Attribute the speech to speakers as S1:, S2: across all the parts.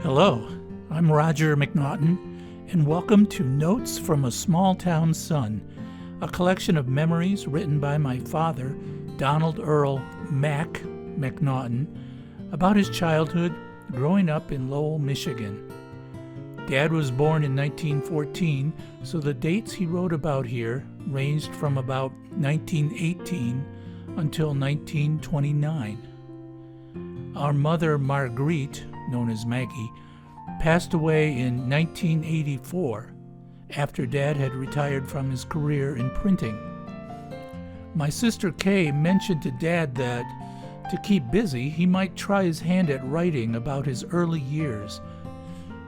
S1: Hello, I'm Roger MacNaughton, and welcome to Notes from a Small Town Son, a collection of memories written by my father, Donald Earl Mac MacNaughton, about his childhood growing up in Lowell, Michigan. Dad was born in 1914, so the dates he wrote about here ranged from about 1918 until 1929. Our mother, Marguerite, known as Maggie, passed away in 1984 after Dad had retired from his career in printing. My sister Kay mentioned to Dad that, to keep busy, he might try his hand at writing about his early years.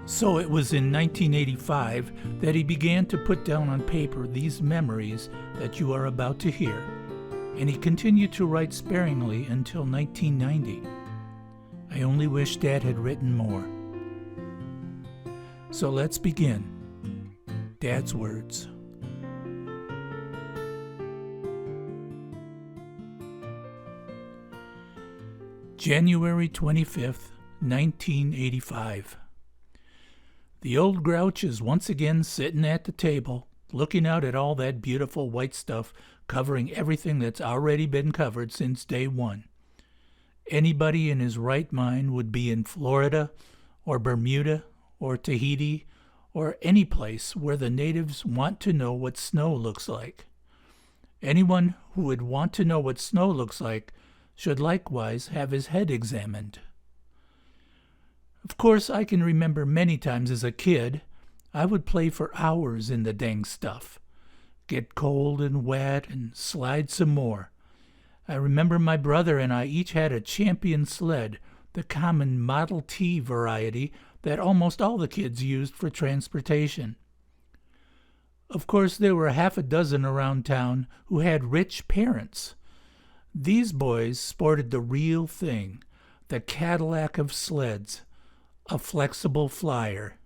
S1: So it was in 1985 that he began to put down on paper these memories that you are about to hear, and he continued to write sparingly until 1990. I only wish Dad had written more. So let's begin. Dad's words. January 25th, 1985. The old grouch is once again sitting at the table, looking out at all that beautiful white stuff covering everything that's already been covered since day one. Anybody in his right mind would be in Florida or Bermuda or Tahiti or any place where the natives want to know what snow looks like. Anyone who would want to know what snow looks like should likewise have his head examined. Of course, I can remember many times as a kid, I would play for hours in the dang stuff, get cold and wet and slide some more. I remember my brother and I each had a champion sled, the common Model T variety that almost all the kids used for transportation. Of course, there were half a dozen around town who had rich parents. These boys sported the real thing, the Cadillac of sleds, a flexible flyer.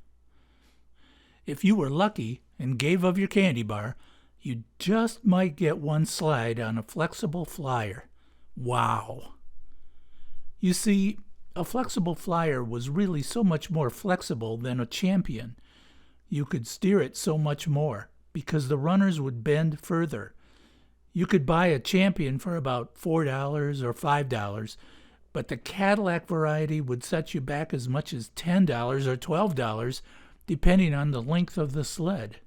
S1: If you were lucky and gave of your candy bar, you just might get one slide on a flexible flyer. Wow! You see, a flexible flyer was really so much more flexible than a champion. You could steer it so much more because the runners would bend further. You could buy a champion for about $4 or $5, but the Cadillac variety would set you back as much as $10 or $12, depending on the length of the sled.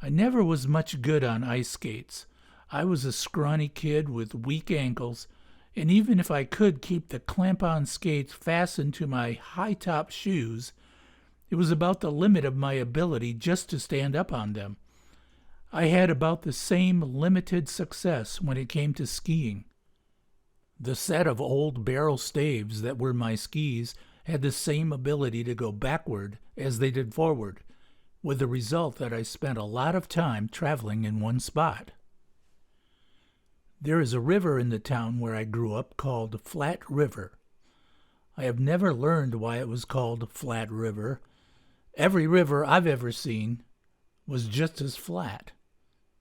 S1: I never was much good on ice skates. I was a scrawny kid with weak ankles, and even if I could keep the clamp-on skates fastened to my high-top shoes, it was about the limit of my ability just to stand up on them. I had about the same limited success when it came to skiing. The set of old barrel staves that were my skis had the same ability to go backward as they did forward, with the result that I spent a lot of time traveling in one spot. There is a river in the town where I grew up called Flat River. I have never learned why it was called Flat River. Every river I've ever seen was just as flat.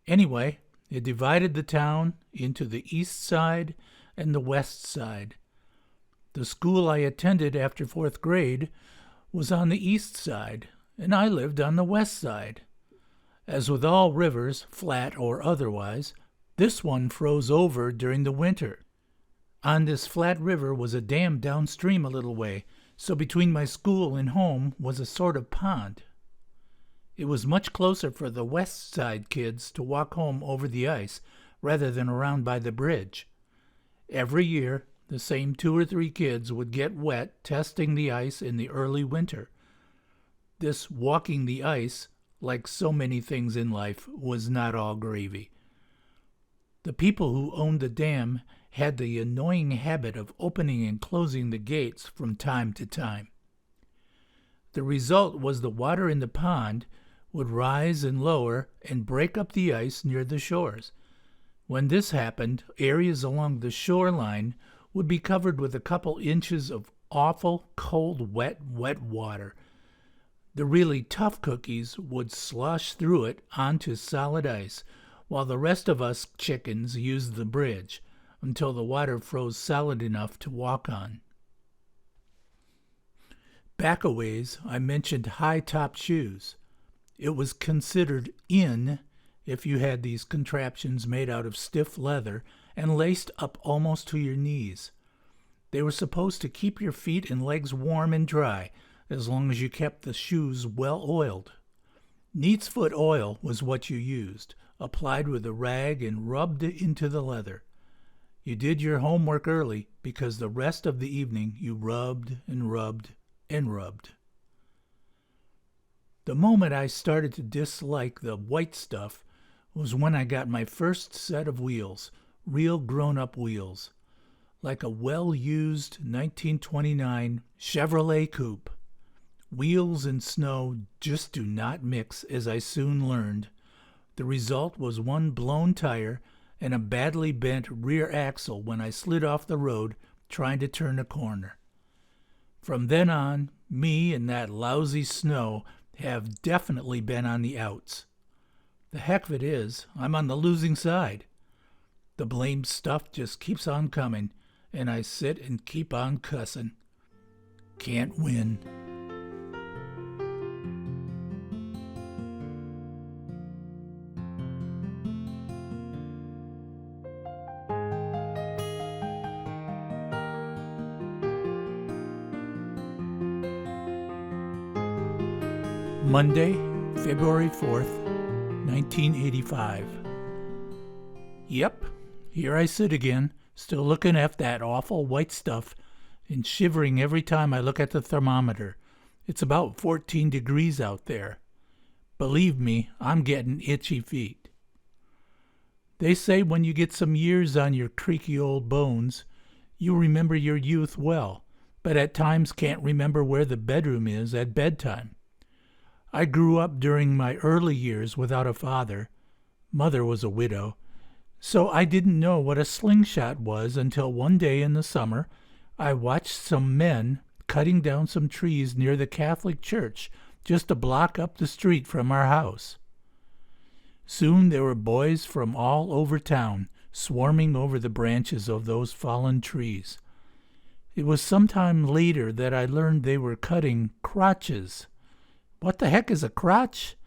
S1: Anyway, it divided the town into the east side and the west side. The school I attended after 4th grade was on the east side, and I lived on the west side. As with all rivers, flat or otherwise, this one froze over during the winter. On this flat river was a dam downstream a little way, so between my school and home was a sort of pond. It was much closer for the west side kids to walk home over the ice rather than around by the bridge. Every year, the same 2 or 3 kids would get wet testing the ice in the early winter. This walking the ice, like so many things in life, was not all gravy. The people who owned the dam had the annoying habit of opening and closing the gates from time to time. The result was the water in the pond would rise and lower and break up the ice near the shores. When this happened, areas along the shoreline would be covered with a couple inches of awful, cold, wet water. The really tough cookies would slosh through it onto solid ice, while the rest of us chickens used the bridge until the water froze solid enough to walk on. Back a ways, I mentioned high-top shoes. It was considered in if you had these contraptions made out of stiff leather and laced up almost to your knees. They were supposed to keep your feet and legs warm and dry as long as you kept the shoes well oiled. Neat's foot oil was what you used, applied with a rag and rubbed it into the leather. You did your homework early because the rest of the evening you rubbed and rubbed and rubbed. The moment I started to dislike the white stuff was when I got my first set of wheels, real grown-up wheels, like a well-used 1929 Chevrolet coupe. Wheels and snow just do not mix, as I soon learned. The result was one blown tire and a badly bent rear axle when I slid off the road trying to turn a corner. From then on, me and that lousy snow have definitely been on the outs. The heck of it is, I'm on the losing side. The blamed stuff just keeps on coming, and I sit and keep on cussing. Can't win. Monday, February 4th, 1985. Yep, here I sit again, still looking at that awful white stuff and shivering every time I look at the thermometer. It's about 14 degrees out there. Believe me, I'm getting itchy feet. They say when you get some years on your creaky old bones, you remember your youth well, but at times can't remember where the bedroom is at bedtime. I grew up during my early years without a father. Mother was a widow. So I didn't know what a slingshot was until one day in the summer I watched some men cutting down some trees near the Catholic church just a block up the street from our house. Soon there were boys from all over town swarming over the branches of those fallen trees. It was sometime later that I learned they were cutting crotches. What the heck is a crotch?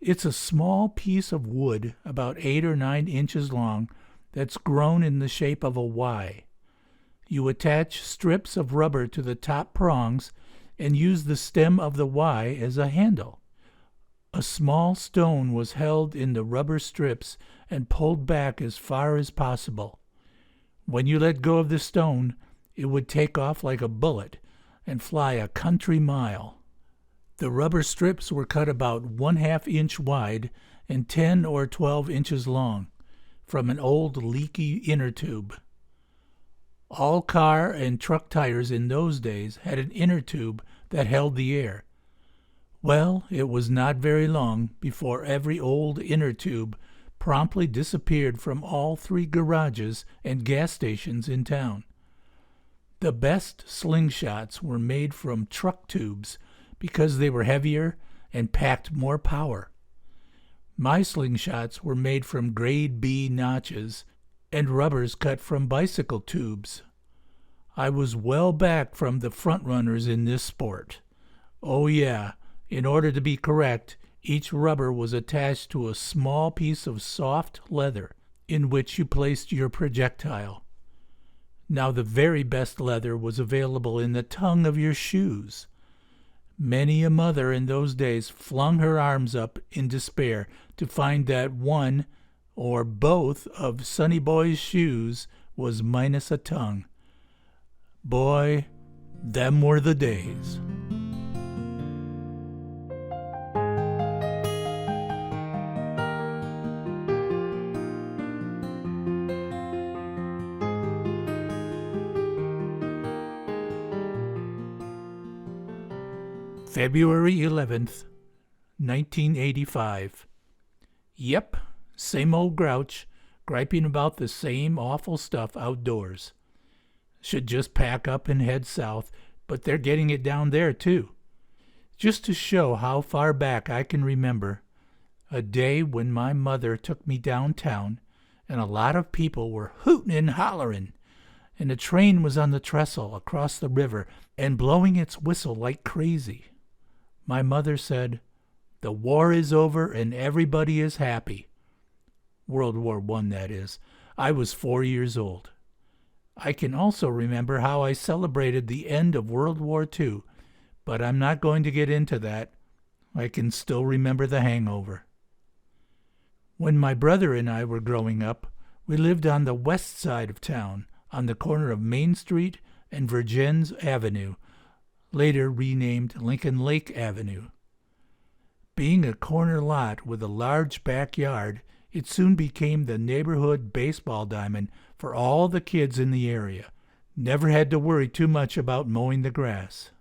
S1: It's a small piece of wood about 8 or 9 inches long that's grown in the shape of a Y. You attach strips of rubber to the top prongs and use the stem of the Y as a handle. A small stone was held in the rubber strips and pulled back as far as possible. When you let go of the stone, it would take off like a bullet and fly a country mile. The rubber strips were cut about 1/2 inch wide and 10 or 12 inches long from an old leaky inner tube. All car and truck tires in those days had an inner tube that held the air. Well, it was not very long before every old inner tube promptly disappeared from all 3 garages and gas stations in town. The best slingshots were made from truck tubes because they were heavier and packed more power. My slingshots were made from grade B notches and rubbers cut from bicycle tubes. I was well back from the front runners in this sport. Oh yeah, in order to be correct, each rubber was attached to a small piece of soft leather in which you placed your projectile. Now the very best leather was available in the tongue of your shoes. Many a mother in those days flung her arms up in despair to find that one or both of Sonny Boy's shoes was minus a tongue. Boy, them were the days. February 11th, 1985. Yep, same old grouch, griping about the same awful stuff outdoors. Should just pack up and head south, but they're getting it down there too. Just to show how far back I can remember, a day when my mother took me downtown and a lot of people were hooting and hollering, and a train was on the trestle across the river and blowing its whistle like crazy. My mother said, "The war is over and everybody is happy." World War I, that is. I was 4 years old. I can also remember how I celebrated the end of World War II, but I'm not going to get into that. I can still remember the hangover. When my brother and I were growing up, we lived on the west side of town, on the corner of Main Street and Vergennes Avenue, later renamed Lincoln Lake Avenue. Being a corner lot with a large backyard, it soon became the neighborhood baseball diamond for all the kids in the area. Never had to worry too much about mowing the grass.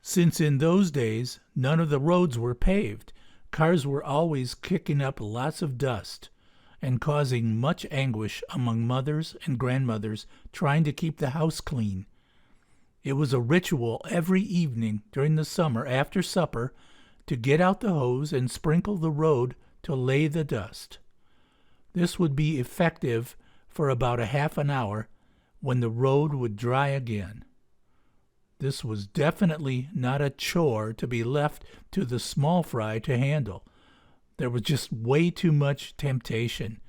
S1: Since in those days none of the roads were paved, cars were always kicking up lots of dust and causing much anguish among mothers and grandmothers trying to keep the house clean. It was a ritual every evening during the summer after supper to get out the hose and sprinkle the road to lay the dust. This would be effective for about a half an hour, when the road would dry again. This was definitely not a chore to be left to the small fry to handle. There was just way too much temptation.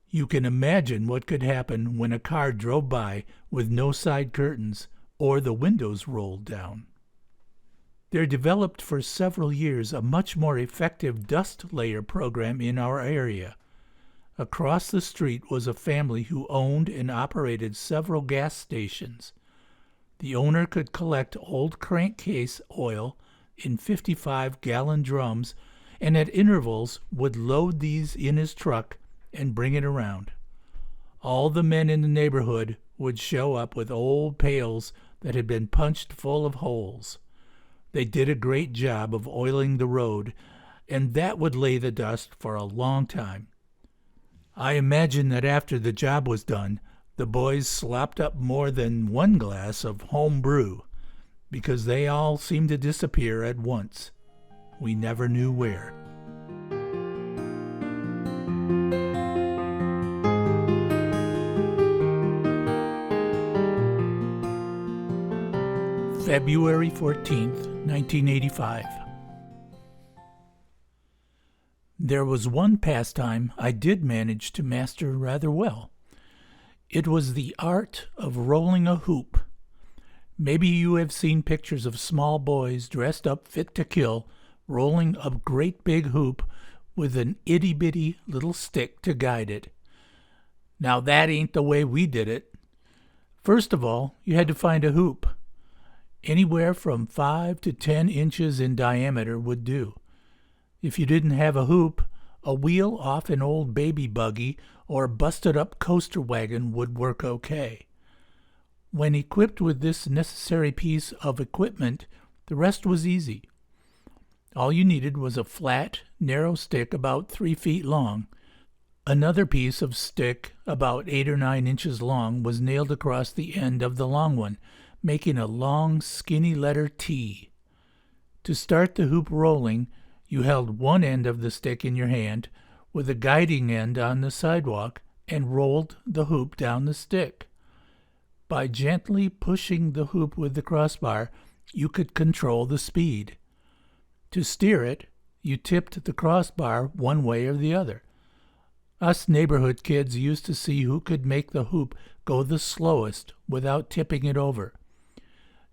S1: You can imagine what could happen when a car drove by with no side curtains or the windows rolled down. There developed for several years a much more effective dust layer program in our area. Across the street was a family who owned and operated several gas stations. The owner could collect old crankcase oil in 55-gallon drums and at intervals would load these in his truck and bring it around. All the men in the neighborhood would show up with old pails that had been punched full of holes. They did a great job of oiling the road, and that would lay the dust for a long time. I imagine that after the job was done, the boys slopped up more than one glass of home brew, because they all seemed to disappear at once. We never knew where. February 14th, 1985. There was one pastime I did manage to master rather well. It was the art of rolling a hoop. Maybe you have seen pictures of small boys dressed up fit to kill, rolling a great big hoop with an itty-bitty little stick to guide it. Now that ain't the way we did it. First of all, you had to find a hoop. Anywhere from 5 to 10 inches in diameter would do. If you didn't have a hoop, a wheel off an old baby buggy or busted-up coaster wagon would work okay. When equipped with this necessary piece of equipment, the rest was easy. All you needed was a flat, narrow stick about 3 feet long. Another piece of stick about 8 or 9 inches long was nailed across the end of the long one, making a long, skinny letter T. To start the hoop rolling, you held one end of the stick in your hand with a guiding end on the sidewalk and rolled the hoop down the stick. By gently pushing the hoop with the crossbar, you could control the speed. To steer it, you tipped the crossbar one way or the other. Us neighborhood kids used to see who could make the hoop go the slowest without tipping it over.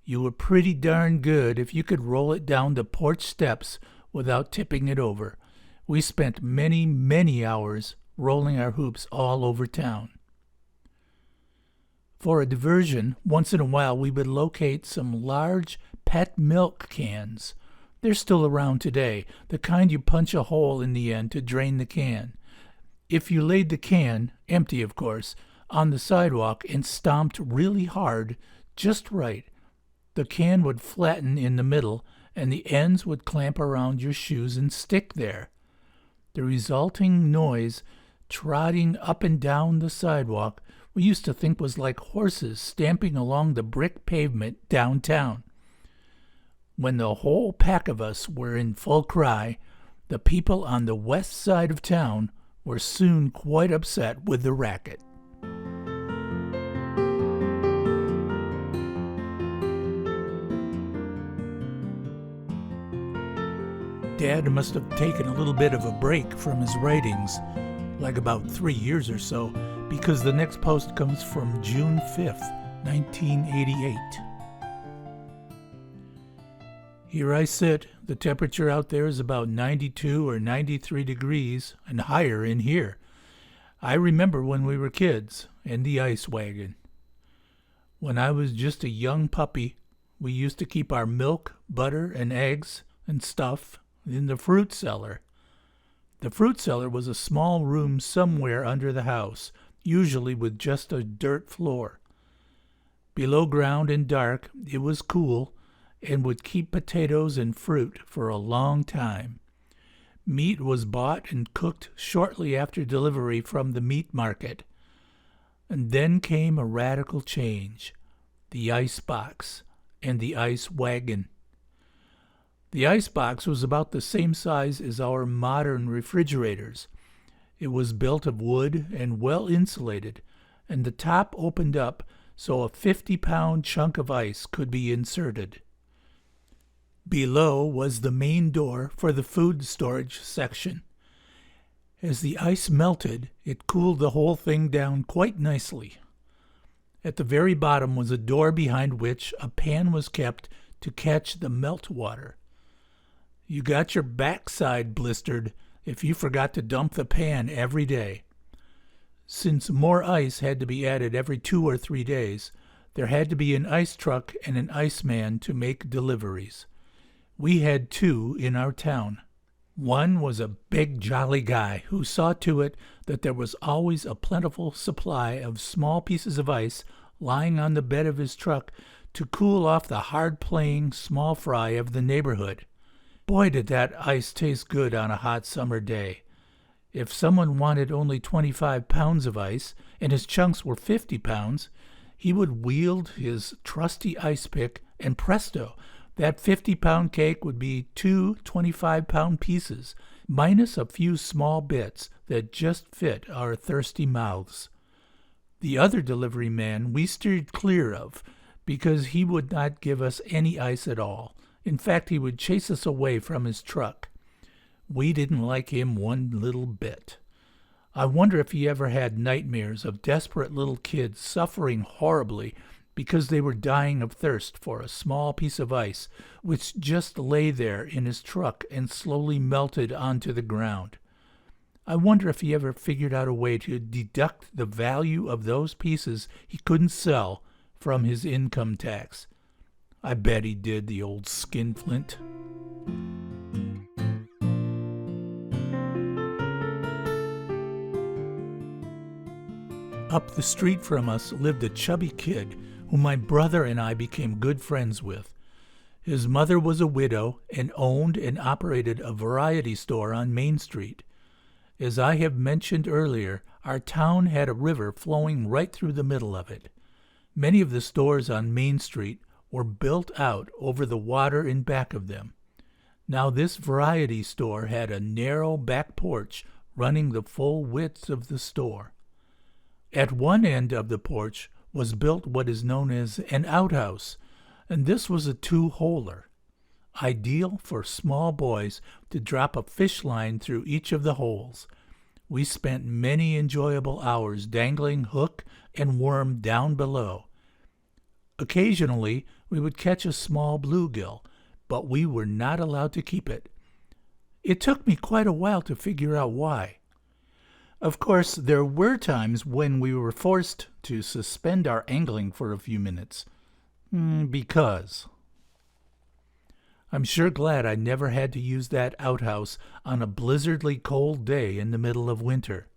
S1: You were pretty darn good if you could roll it down the porch steps without tipping it over. We spent many, many hours rolling our hoops all over town. For a diversion, once in a while we would locate some large pet milk cans. They're still around today, the kind you punch a hole in the end to drain the can. If you laid the can, empty of course, on the sidewalk and stomped really hard, just right, the can would flatten in the middle and the ends would clamp around your shoes and stick there. The resulting noise, trotting up and down the sidewalk, we used to think was like horses stamping along the brick pavement downtown. When the whole pack of us were in full cry, the people on the west side of town were soon quite upset with the racket. Dad must have taken a little bit of a break from his writings, like about 3 years or so, because the next post comes from June 5th, 1988. Here I sit. The temperature out there is about 92 or 93 degrees and higher in here. I remember when we were kids and the ice wagon. When I was just a young puppy, we used to keep our milk, butter, and eggs and stuff in the fruit cellar. The fruit cellar was a small room somewhere under the house, usually with just a dirt floor. Below ground and dark, it was cool and would keep potatoes and fruit for a long time. Meat was bought and cooked shortly after delivery from the meat market. And then came a radical change: the ice box and the ice wagon. The ice box was about the same size as our modern refrigerators. It was built of wood and well insulated, and the top opened up so a 50-pound chunk of ice could be inserted. Below was the main door for the food storage section. As the ice melted, it cooled the whole thing down quite nicely. At the very bottom was a door behind which a pan was kept to catch the meltwater. You got your backside blistered if you forgot to dump the pan every day. Since more ice had to be added every 2 or 3 days, there had to be an ice truck and an iceman to make deliveries. We had 2 in our town. One was a big jolly guy who saw to it that there was always a plentiful supply of small pieces of ice lying on the bed of his truck to cool off the hard-playing small fry of the neighborhood. Boy, did that ice taste good on a hot summer day. If someone wanted only 25 pounds of ice and his chunks were 50 pounds, he would wield his trusty ice pick and presto, that 50-pound cake would be 2 25-pound pieces, minus a few small bits that just fit our thirsty mouths. The other delivery man we steered clear of because he would not give us any ice at all. In fact, he would chase us away from his truck. We didn't like him one little bit. I wonder if he ever had nightmares of desperate little kids suffering horribly because they were dying of thirst for a small piece of ice which just lay there in his truck and slowly melted onto the ground. I wonder if he ever figured out a way to deduct the value of those pieces he couldn't sell from his income tax. I bet he did, the old skinflint. Up the street from us lived a chubby kid whom my brother and I became good friends with. His mother was a widow and owned and operated a variety store on Main Street. As I have mentioned earlier, our town had a river flowing right through the middle of it. Many of the stores on Main Street were built out over the water in back of them. Now this variety store had a narrow back porch running the full width of the store. At one end of the porch was built what is known as an outhouse, and this was a 2-holer, ideal for small boys to drop a fish line through each of the holes. We spent many enjoyable hours dangling hook and worm down below. Occasionally, we would catch a small bluegill, but we were not allowed to keep it. It took me quite a while to figure out why. Of course, there were times when we were forced to suspend our angling for a few minutes. Because. I'm sure glad I never had to use that outhouse on a blizzardly cold day in the middle of winter.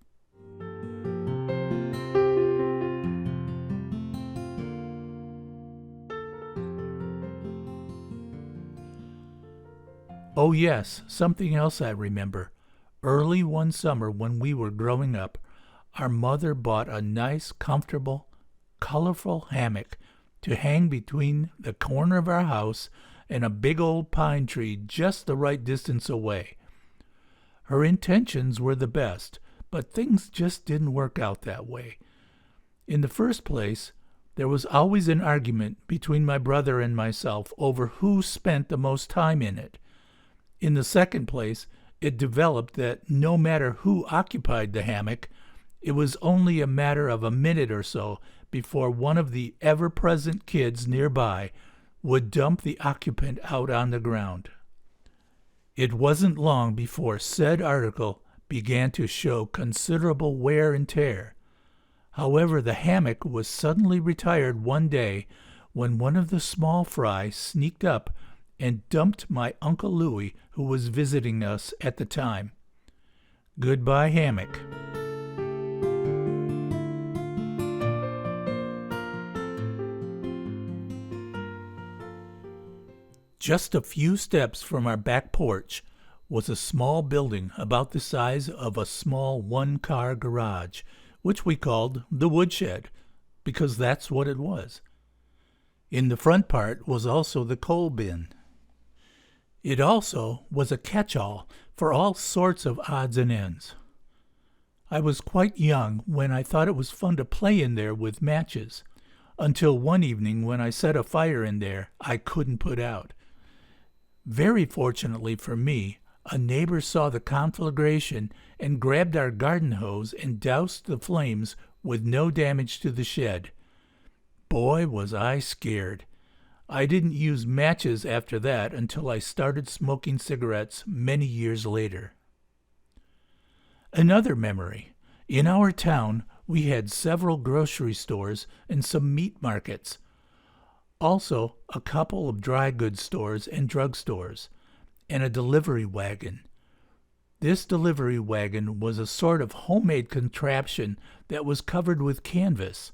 S1: Oh yes, something else I remember. Early one summer when we were growing up, our mother bought a nice, comfortable, colorful hammock to hang between the corner of our house and a big old pine tree just the right distance away. Her intentions were the best, but things just didn't work out that way. In the first place, there was always an argument between my brother and myself over who spent the most time in it. In the second place, it developed that no matter who occupied the hammock, it was only a matter of a minute or so before one of the ever-present kids nearby would dump the occupant out on the ground. It wasn't long before said article began to show considerable wear and tear. However, the hammock was suddenly retired one day when one of the small fry sneaked up and dumped my Uncle Louis, who was visiting us at the time. Goodbye, hammock. Just a few steps from our back porch was a small building about the size of a small one-car garage, which we called the woodshed, because that's what it was. In the front part was also the coal bin. It also was a catch-all for all sorts of odds and ends. I was quite young when I thought it was fun to play in there with matches, until one evening when I set a fire in there I couldn't put out. Very fortunately for me, a neighbor saw the conflagration and grabbed our garden hose and doused the flames with no damage to the shed. Boy, was I scared. I didn't use matches after that until I started smoking cigarettes many years later. Another memory. In our town, we had several grocery stores and some meat markets. Also, a couple of dry goods stores and drugstores, and a delivery wagon. This delivery wagon was a sort of homemade contraption that was covered with canvas.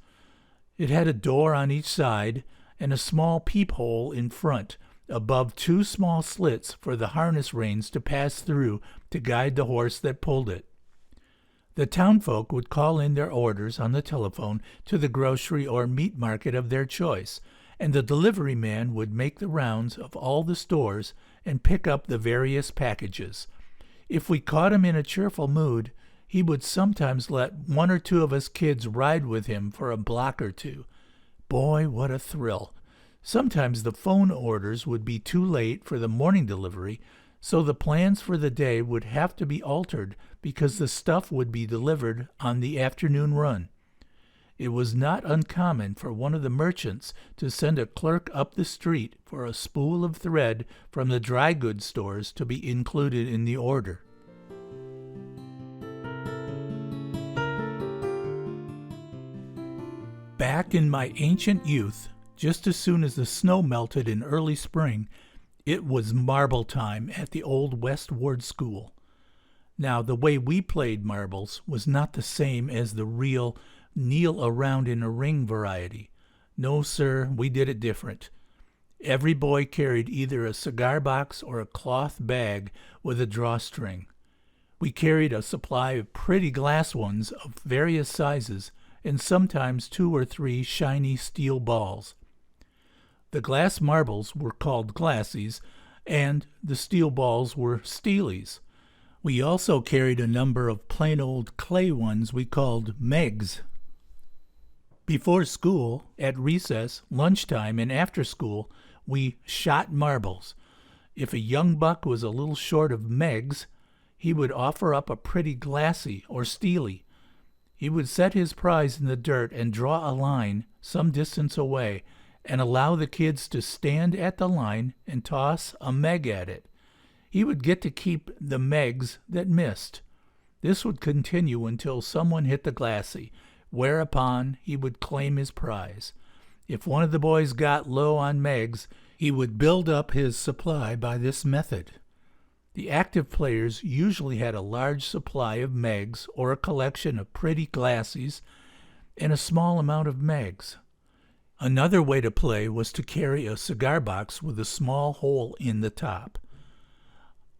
S1: It had a door on each side and a small peephole in front, above two small slits for the harness reins to pass through to guide the horse that pulled it. The townfolk would call in their orders on the telephone to the grocery or meat market of their choice, and the delivery man would make the rounds of all the stores and pick up the various packages. If we caught him in a cheerful mood, he would sometimes let one or two of us kids ride with him for a block or two. Boy, what a thrill. Sometimes the phone orders would be too late for the morning delivery, so the plans for the day would have to be altered because the stuff would be delivered on the afternoon run. It was not uncommon for one of the merchants to send a clerk up the street for a spool of thread from the dry goods stores to be included in the order. Back in my ancient youth, just as soon as the snow melted in early spring, it was marble time at the old Westward School. Now, the way we played marbles was not the same as the real kneel around in a ring variety. No, sir, we did it different. Every boy carried either a cigar box or a cloth bag with a drawstring. We carried a supply of pretty glass ones of various sizes, and sometimes 2 or 3 shiny steel balls. The glass marbles were called glassies, and the steel balls were steelies. We also carried a number of plain old clay ones we called megs. Before school, at recess, lunchtime, and after school, we shot marbles. If a young buck was a little short of megs, he would offer up a pretty glassy or steely. He would set his prize in the dirt and draw a line some distance away and allow the kids to stand at the line and toss a meg at it. He would get to keep the megs that missed. This would continue until someone hit the glassy, whereupon he would claim his prize. If one of the boys got low on megs, he would build up his supply by this method. The active players usually had a large supply of megs or a collection of pretty glassies and a small amount of megs. Another way to play was to carry a cigar box with a small hole in the top.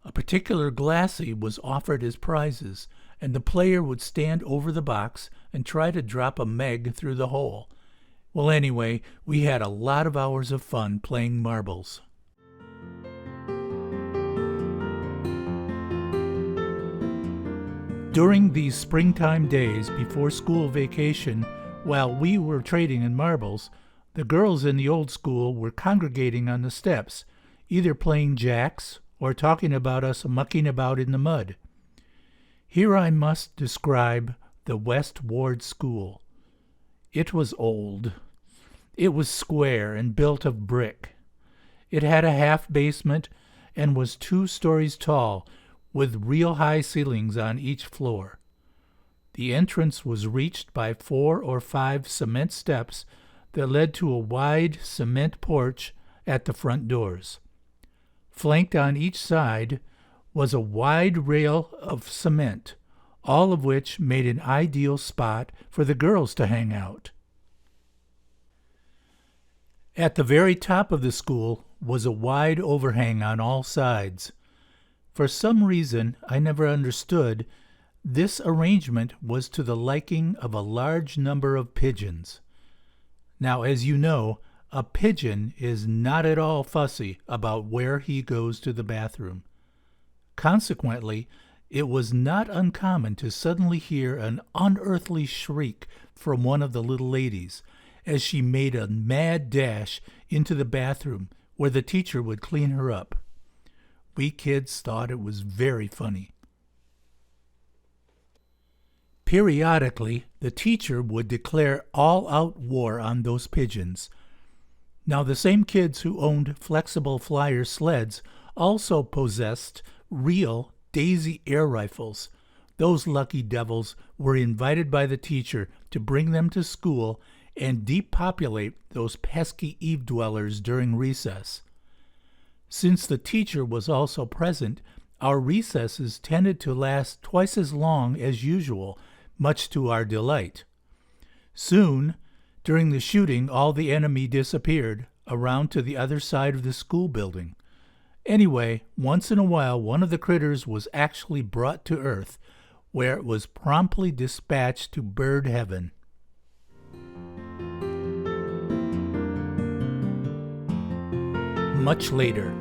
S1: A particular glassy was offered as prizes, and the player would stand over the box and try to drop a meg through the hole. Well, anyway, we had a lot of hours of fun playing marbles. During these springtime days before school vacation, while we were trading in marbles, the girls in the old school were congregating on the steps, either playing jacks or talking about us mucking about in the mud. Here I must describe the West Ward School. It was old. It was square and built of brick. It had a half basement and was 2 stories tall, with real high ceilings on each floor. The entrance was reached by 4 or 5 cement steps that led to a wide cement porch at the front doors. Flanked on each side was a wide rail of cement, all of which made an ideal spot for the girls to hang out. At the very top of the school was a wide overhang on all sides. For some reason I never understood, this arrangement was to the liking of a large number of pigeons. Now, as you know, a pigeon is not at all fussy about where he goes to the bathroom. Consequently, it was not uncommon to suddenly hear an unearthly shriek from one of the little ladies as she made a mad dash into the bathroom where the teacher would clean her up. We kids thought it was very funny. Periodically, the teacher would declare all-out war on those pigeons. Now, the same kids who owned flexible flyer sleds also possessed real Daisy air rifles. Those lucky devils were invited by the teacher to bring them to school and depopulate those pesky eave dwellers during recess. Since the teacher was also present, our recesses tended to last twice as long as usual, much to our delight. Soon, during the shooting, all the enemy disappeared around to the other side of the school building. Anyway, once in a while, one of the critters was actually brought to earth, where it was promptly dispatched to bird heaven. Much later.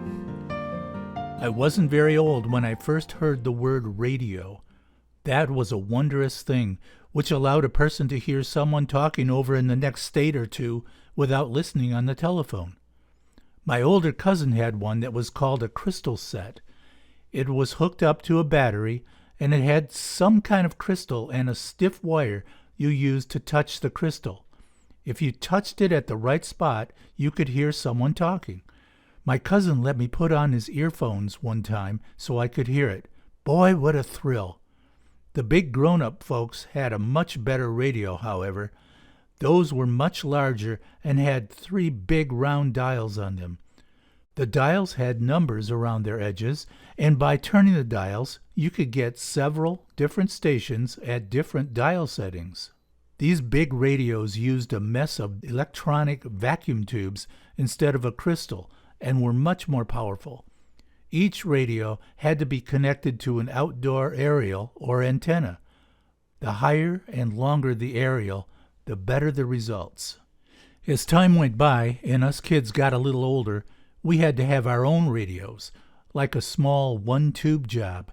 S1: I wasn't very old when I first heard the word radio. That was a wondrous thing, which allowed a person to hear someone talking over in the next state or two without listening on the telephone. My older cousin had one that was called a crystal set. It was hooked up to a battery, and it had some kind of crystal and a stiff wire you used to touch the crystal. If you touched it at the right spot, you could hear someone talking. My cousin let me put on his earphones one time so I could hear it. Boy, what a thrill! The big grown-up folks had a much better radio, however. Those were much larger and had 3 big round dials on them. The dials had numbers around their edges, and by turning the dials, you could get several different stations at different dial settings. These big radios used a mess of electronic vacuum tubes instead of a crystal, and were much more powerful. Each radio had to be connected to an outdoor aerial or antenna. The higher and longer the aerial, the better the results. As time went by and us kids got a little older, we had to have our own radios, like a small one-tube job.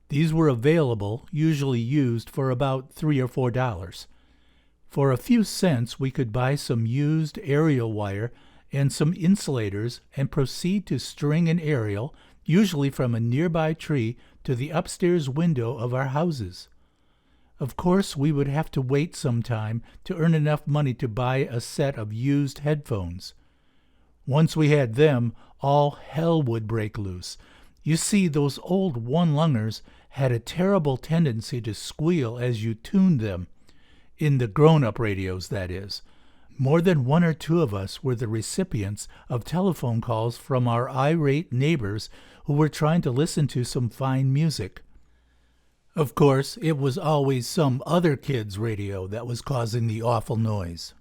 S1: These were available, usually used for about $3 or $4. For a few cents, we could buy some used aerial wire and some insulators and proceed to string an aerial, usually from a nearby tree, to the upstairs window of our houses. Of course, we would have to wait some time to earn enough money to buy a set of used headphones. Once we had them, all hell would break loose. You see, those old one-lungers had a terrible tendency to squeal as you tuned them, in the grown-up radios, that is. More than 1 or 2 of us were the recipients of telephone calls from our irate neighbors who were trying to listen to some fine music. Of course, it was always some other kid's radio that was causing the awful noise.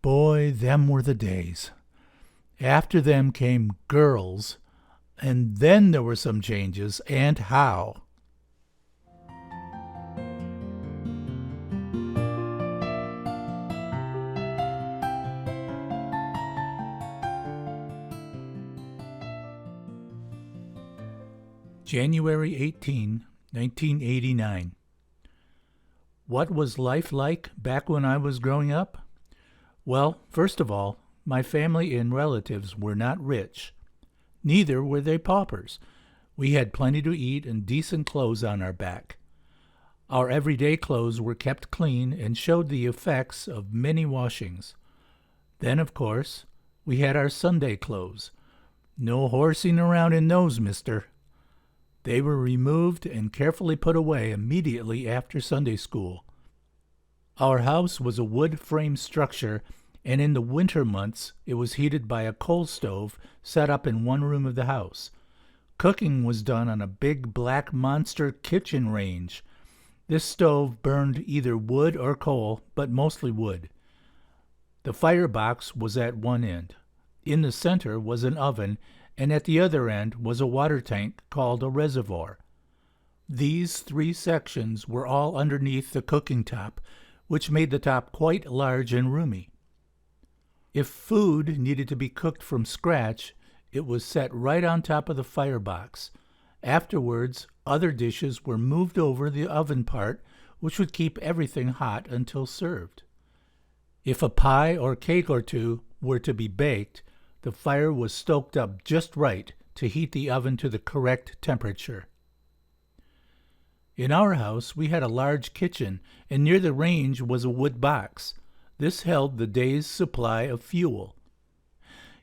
S1: Boy, them were the days. After them came girls, and then there were some changes, and how. January 18, 1989. What was life like back when I was growing up? Well, first of all, my family and relatives were not rich. Neither were they paupers. We had plenty to eat and decent clothes on our back. Our everyday clothes were kept clean and showed the effects of many washings. Then, of course, we had our Sunday clothes. No horsing around in those, mister. They were removed and carefully put away immediately after Sunday school. Our house was a wood frame structure, and in the winter months it was heated by a coal stove set up in one room of the house. Cooking was done on a big black monster kitchen range. This stove burned either wood or coal, but mostly wood. The firebox was at one end. In the center was an oven, and at the other end was a water tank called a reservoir. These three sections were all underneath the cooking top, which made the top quite large and roomy. If food needed to be cooked from scratch, it was set right on top of the firebox. Afterwards, other dishes were moved over the oven part, which would keep everything hot until served. If a pie or cake or two were to be baked, the fire was stoked up just right to heat the oven to the correct temperature. In our house, we had a large kitchen, and near the range was a wood box. This held the day's supply of fuel.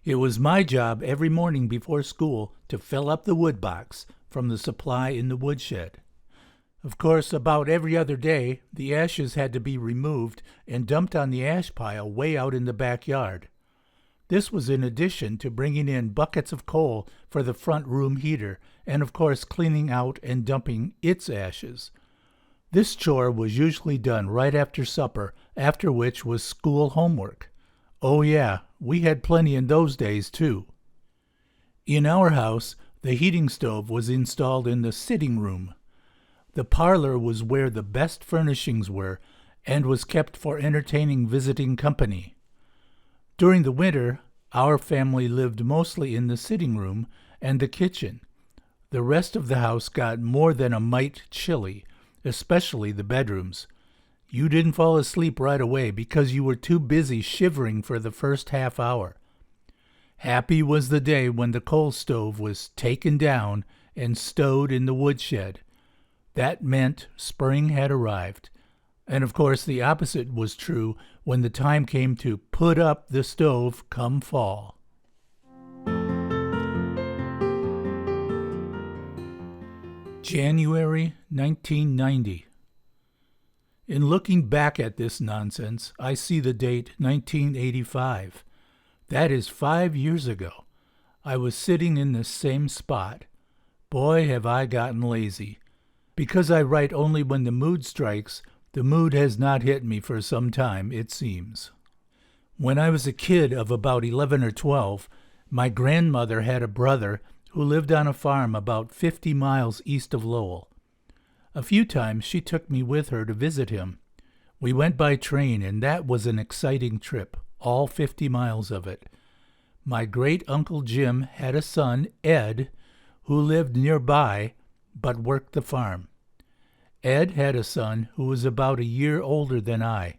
S1: It was my job every morning before school to fill up the wood box from the supply in the woodshed. Of course, about every other day, the ashes had to be removed and dumped on the ash pile way out in the backyard. This was in addition to bringing in buckets of coal for the front room heater, and of course cleaning out and dumping its ashes. This chore was usually done right after supper, after which was school homework. Oh yeah, we had plenty in those days too. In our house, the heating stove was installed in the sitting room. The parlor was where the best furnishings were, and was kept for entertaining visiting company. During the winter, our family lived mostly in the sitting room and the kitchen. The rest of the house got more than a mite chilly, especially the bedrooms. You didn't fall asleep right away because you were too busy shivering for the first half hour. Happy was the day when the coal stove was taken down and stowed in the woodshed. That meant spring had arrived. And of course the opposite was true when the time came to put up the stove come fall. January 1990. In looking back at this nonsense, I see the date 1985. That is 5 years ago. I was sitting in the same spot. Boy, have I gotten lazy. Because I write only when the mood strikes, the mood has not hit me for some time, it seems. When I was a kid of about 11 or 12, my grandmother had a brother who lived on a farm about 50 miles east of Lowell. A few times she took me with her to visit him. We went by train, and that was an exciting trip, all 50 miles of it. My great-uncle Jim had a son, Ed, who lived nearby but worked the farm. Ed had a son who was about a year older than I.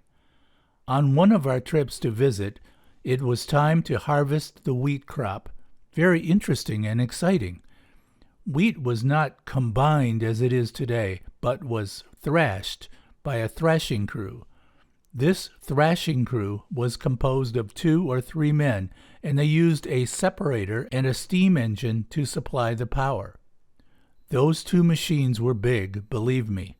S1: On one of our trips to visit, it was time to harvest the wheat crop. Very interesting and exciting. Wheat was not combined as it is today, but was thrashed by a thrashing crew. This thrashing crew was composed of 2 or 3 men, and they used a separator and a steam engine to supply the power. Those 2 machines were big, believe me.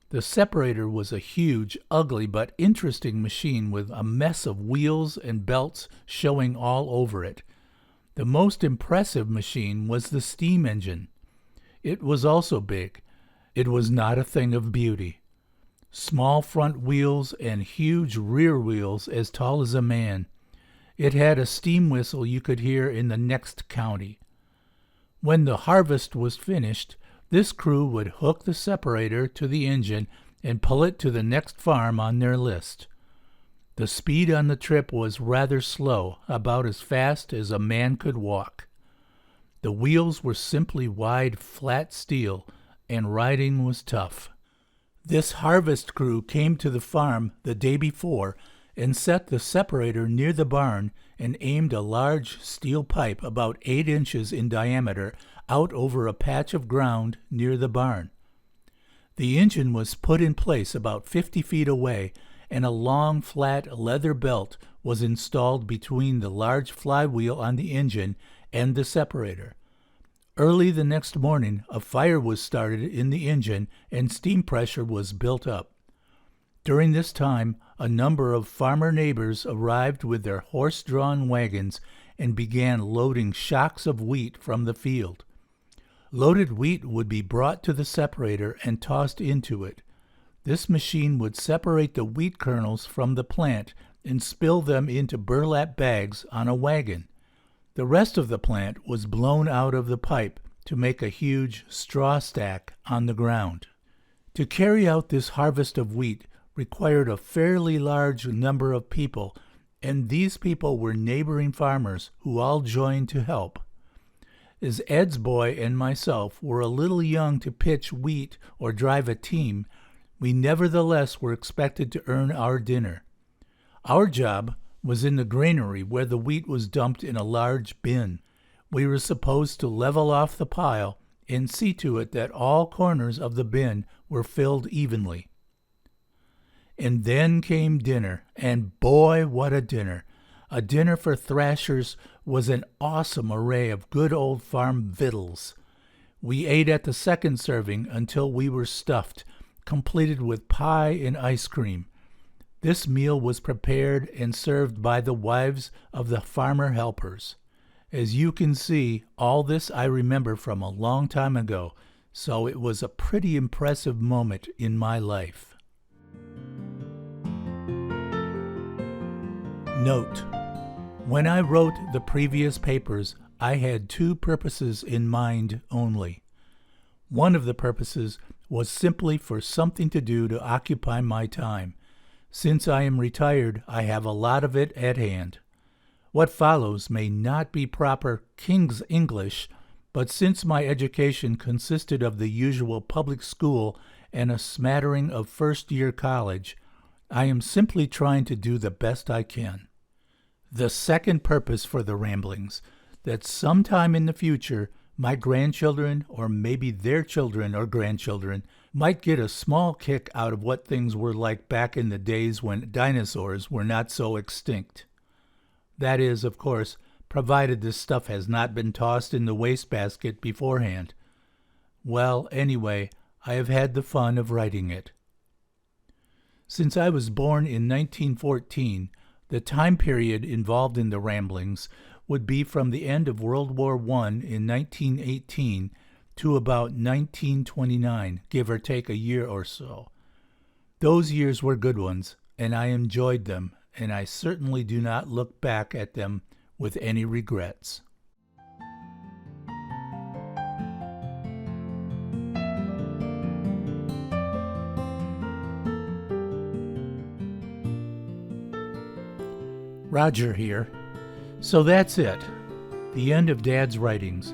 S1: The separator was a huge, ugly, but interesting machine with a mess of wheels and belts showing all over it. The most impressive machine was the steam engine. It was also big. It was not a thing of beauty. Small front wheels and huge rear wheels as tall as a man. It had a steam whistle you could hear in the next county. When the harvest was finished, this crew would hook the separator to the engine and pull it to the next farm on their list. The speed on the trip was rather slow, about as fast as a man could walk. The wheels were simply wide, flat steel, and riding was tough. This harvest crew came to the farm the day before and set the separator near the barn and aimed a large steel pipe about 8 inches in diameter out over a patch of ground near the barn. The engine was put in place about 50 feet away, and a long, flat leather belt was installed between the large flywheel on the engine and the separator. Early the next morning, a fire was started in the engine and steam pressure was built up. During this time, a number of farmer neighbors arrived with their horse-drawn wagons and began loading shocks of wheat from the field. Loaded wheat would be brought to the separator and tossed into it. This machine would separate the wheat kernels from the plant and spill them into burlap bags on a wagon. The rest of the plant was blown out of the pipe to make a huge straw stack on the ground. To carry out this harvest of wheat required a fairly large number of people, and these people were neighboring farmers who all joined to help. As Ed's boy and myself were a little young to pitch wheat or drive a team, we nevertheless were expected to earn our dinner. Our job was in the granary where the wheat was dumped in a large bin. We were supposed to level off the pile and see to it that all corners of the bin were filled evenly. And then came dinner, and boy, what a dinner! A dinner for thrashers was an awesome array of good old farm victuals. We ate at the second serving until we were stuffed, completed with pie and ice cream. This meal was prepared and served by the wives of the farmer helpers. As you can see, all this I remember from a long time ago, so it was a pretty impressive moment in my life. Note: when I wrote the previous papers, I had 2 purposes in mind only. One of the purposes was simply for something to do to occupy my time. Since I am retired, I have a lot of it at hand. What follows may not be proper King's English, but since my education consisted of the usual public school and a smattering of first-year college, I am simply trying to do the best I can. The second purpose for the ramblings, that sometime in the future, my grandchildren, or maybe their children or grandchildren, might get a small kick out of what things were like back in the days when dinosaurs were not so extinct. That is, of course, provided this stuff has not been tossed in the wastebasket beforehand. Well, anyway, I have had the fun of writing it. Since I was born in 1914, the time period involved in the ramblings would be from the end of World War I in 1918 to about 1929, give or take a year or so. Those years were good ones, and I enjoyed them, and I certainly do not look back at them with any regrets. Roger here. So that's it, the end of Dad's writings.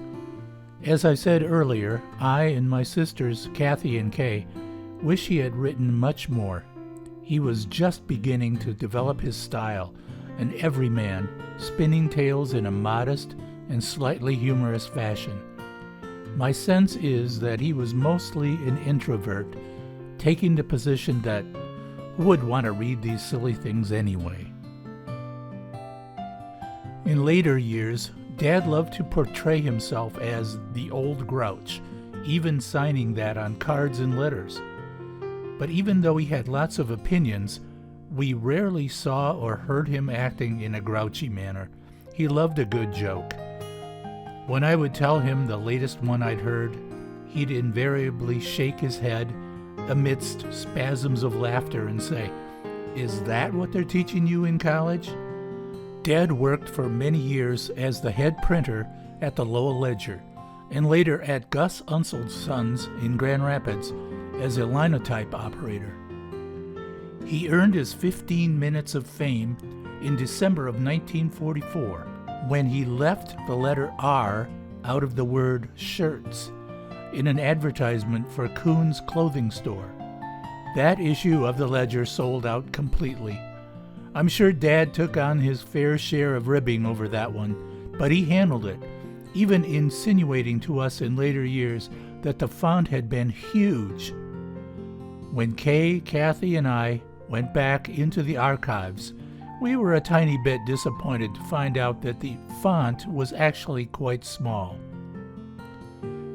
S1: As I said earlier, I and my sisters, Kathy and Kay, wish he had written much more. He was just beginning to develop his style, an everyman, spinning tales in a modest and slightly humorous fashion. My sense is that he was mostly an introvert, taking the position that who would want to read these silly things anyway? In later years, Dad loved to portray himself as the old grouch, even signing that on cards and letters. But even though he had lots of opinions, we rarely saw or heard him acting in a grouchy manner. He loved a good joke. When I would tell him the latest one I'd heard, he'd invariably shake his head amidst spasms of laughter and say, "Is that what they're teaching you in college?" Dad worked for many years as the head printer at the Lowell Ledger, and later at Gus Unsel's Sons in Grand Rapids as a linotype operator. He earned his 15 minutes of fame in December of 1944 when he left the letter R out of the word shirts in an advertisement for Kuhn's clothing store. That issue of the Ledger sold out completely. I'm sure Dad took on his fair share of ribbing over that one, but he handled it, even insinuating to us in later years that the font had been huge. When Kay, Kathy, and I went back into the archives, we were a tiny bit disappointed to find out that the font was actually quite small.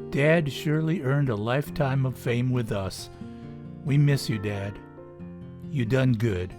S1: Dad surely earned a lifetime of fame with us. We miss you, Dad. You done good.